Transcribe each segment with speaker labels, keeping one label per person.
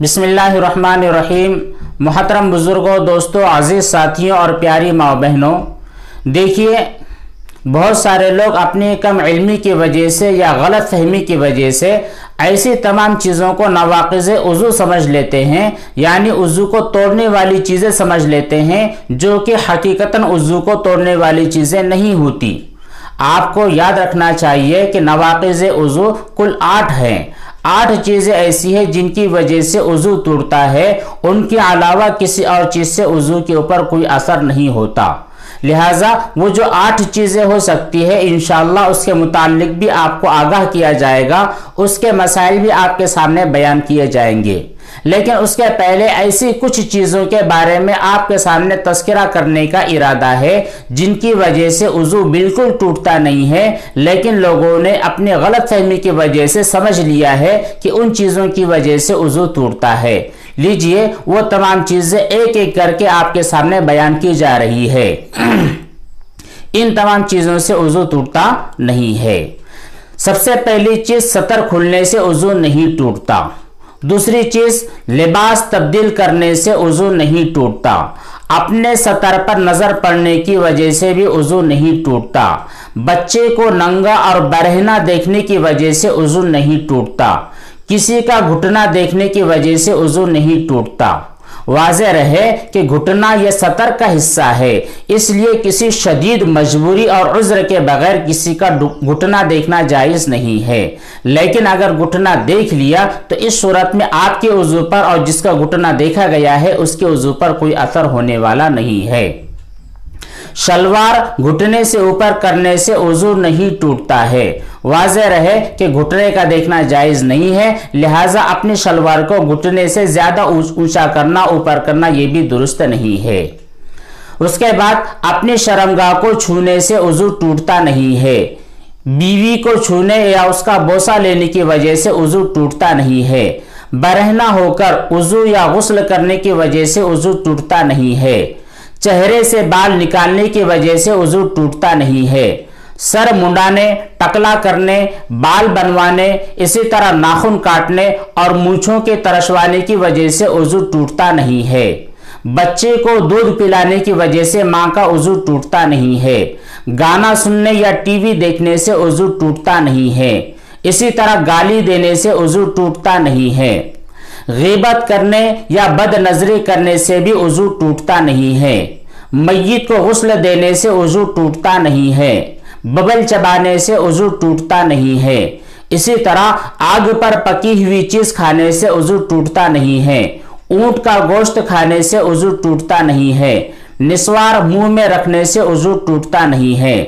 Speaker 1: बिस्मिल्लाहिर्रहमानिर्रहीम। मोहतरम बुज़ुर्गों, दोस्तों, अज़ीज़ साथियों और प्यारी माँ बहनों, देखिए बहुत सारे लोग अपनी कम इल्मी की वजह से या गलत फहमी की वजह से ऐसी तमाम चीज़ों को नवाक़िज़े उज़ू समझ लेते हैं, यानी उज़ू को तोड़ने वाली चीज़ें समझ लेते हैं, जो कि हकीकतन उज़ू को तोड़ने वाली चीज़ें नहीं होती। आपको याद रखना चाहिए कि नवाक़िज़े उज़ू कुल 8 हैं। 8 चीज़ें ऐसी हैं जिनकी वजह से उज़ू टूटता है, उनके अलावा किसी और चीज़ से उज़ू के ऊपर कोई असर नहीं होता। लिहाजा वो जो 8 चीज़ें हो सकती है, इंशाअल्लाह उसके मुताल्लिक भी आपको आगाह किया जाएगा, उसके मसाइल भी आपके सामने बयान किए जाएंगे। लेकिन उसके पहले ऐसी कुछ चीज़ों के बारे में आपके सामने तज़किरा करने का इरादा है जिनकी वजह से उज़ू बिल्कुल टूटता नहीं है, लेकिन लोगों ने अपनी गलत फहमी की वजह से समझ लिया है कि उन चीज़ों की वजह से उज़ू टूटता है। लीजिए वो तमाम चीज़ें एक एक करके आपके सामने बयान की जा रही है। इन तमाम चीज़ों से उज़ू टूटता नहीं है। सबसे पहली चीज़, सतर खुलने से उज़ू नहीं टूटता। दूसरी चीज, लिबास तब्दील करने से उज़ू नहीं टूटता। अपने सतर पर नजर पड़ने की वजह से भी उज़ू नहीं टूटता। बच्चे को नंगा और बरहना देखने की वजह से उज़ू नहीं टूटता। किसी का घुटना देखने की वजह से उज़ू नहीं टूटता। वाज़ेह रहे कि घुटना यह सतर का हिस्सा है, इसलिए किसी शदीद मजबूरी और उज़्र के बगैर किसी का घुटना देखना जायज़ नहीं है। लेकिन अगर घुटना देख लिया तो इस सूरत में आपके उज़ू पर और जिसका घुटना देखा गया है उसके उज़ू पर कोई असर होने वाला नहीं है। शलवार घुटने से ऊपर करने से उज़ू नहीं टूटता है। वाज़ेह रहे कि घुटने का देखना जायज़ नहीं है, लिहाजा अपनी शलवार को घुटने से ज़्यादा ऊंचा करना, ऊपर करना ये भी दुरुस्त नहीं है। उसके बाद अपनी शर्मगाह को छूने से उज़ू टूटता नहीं है। बीवी को छूने या उसका बोसा लेने की वजह से उज़ू टूटता नहीं है। बरहना होकर उज़ू या गुस्ल करने की वजह से उज़ू टूटता नहीं है। चेहरे से बाल निकालने की वजह से उज़ू टूटता नहीं है। सर मुंडाने, टकला करने, बाल बनवाने, इसी तरह नाखून काटने और मूंछों के तरशवाने की वजह से उज़ू टूटता नहीं है। बच्चे को दूध पिलाने की वजह से माँ का उज़ू टूटता नहीं है। गाना सुनने या टीवी देखने से उज़ू टूटता नहीं है। इसी तरह गाली देने से उज़ू टूटता नहीं है। गीबत करने या बदनजरी करने से भी उज़ू टूटता नहीं है। मय्यत को गुस्ल देने से उज़ू टूटता नहीं है। बबल चबाने से उज़ू टूटता नहीं है। इसी तरह आग पर पकी हुई चीज खाने से उज़ू टूटता नहीं है। ऊंट का गोश्त खाने से उज़ू टूटता नहीं है। निस्वार मुंह में रखने से उज़ू टूटता नहीं है।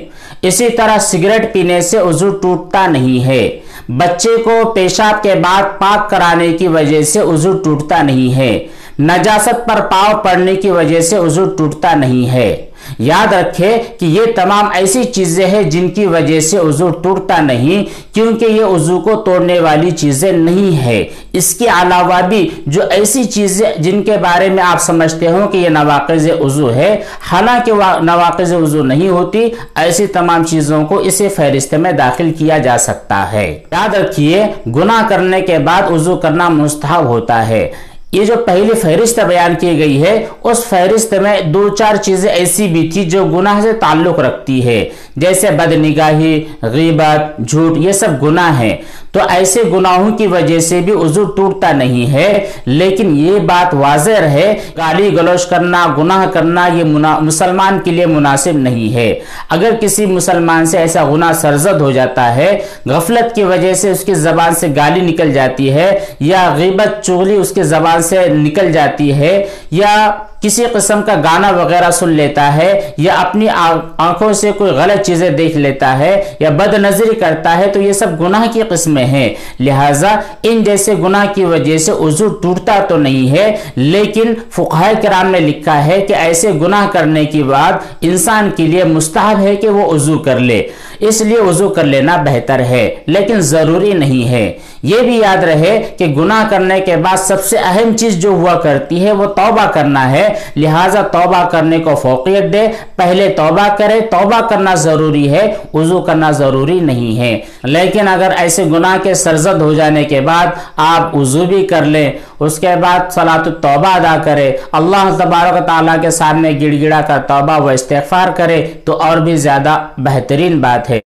Speaker 1: इसी तरह सिगरेट पीने से उज़ू टूटता नहीं है। बच्चे को पेशाब के बाद पाक कराने की वजह से उज़ू टूटता नहीं है। नजासत पर पाँव पड़ने की वजह से उज़ू टूटता नहीं है। याद रखें कि ये तमाम ऐसी चीजें हैं जिनकी वजह से उज़ू टूटता नहीं, क्योंकि ये उज़ू को तोड़ने वाली चीजें नहीं है। इसके अलावा भी जो ऐसी चीजें जिनके बारे में आप समझते हो कि ये नवाक़िज़े उज़ू है, हालांकि नवाक़िज़े उज़ू नहीं होती, ऐसी तमाम चीजों को इसी फहरिस्त में दाखिल किया जा सकता है। याद रखिए, गुनाह करने के बाद उज़ू करना मुस्तहब होता है। ये जो पहली फहरिस्त बयान की गई है, उस फहरिस्त में 2-4 चीजें ऐसी भी थी जो गुनाह से ताल्लुक रखती है, जैसे बदनिगाही, गीबत, झूठ, ये सब गुनाह है। तो ऐसे गुनाहों की वजह से भी उज़ू टूटता नहीं है। लेकिन ये बात वाज़ेह रहे, गाली गलौज करना, गुनाह करना ये मुसलमान के लिए मुनासिब नहीं है। अगर किसी मुसलमान से ऐसा गुनाह सरजद हो जाता है, गफलत की वजह से उसकी ज़बान से गाली निकल जाती है, या गीबत चुगली उसकी ज़बान से निकल जाती है, या किसी किस्म का गाना वगैरह सुन लेता है, या अपनी आंखों से कोई गलत चीजें देख लेता है, या बदनजरी करता है, तो ये सब गुनाह की किस्में हैं। लिहाजा इन जैसे गुनाह की वजह से उज़ू टूटता तो नहीं है, लेकिन फुक़हा किराम ने लिखा है कि ऐसे गुनाह करने के बाद इंसान के लिए मुस्तहब है कि वो उज़ू कर ले, इसलिए उज़ू कर लेना बेहतर है, लेकिन ज़रूरी नहीं है। یہ بھی یاد رہے کہ گناہ کرنے کے بعد سب سے اہم چیز جو ہوا کرتی ہے وہ توبہ کرنا ہے، لہٰذا توبہ کرنے کو فوقیت دے، پہلے توبہ کرے۔ توبہ کرنا ضروری ہے، وضو کرنا ضروری نہیں ہے۔ لیکن اگر ایسے گناہ کے سرزد ہو جانے کے بعد آپ وضو بھی کر لیں، اس کے بعد صلاۃ التوبہ ادا کرے، اللہ تبارک و تعالیٰ کے سامنے گڑ گڑا کر توبہ و استغفار کرے تو اور بھی زیادہ بہترین بات ہے۔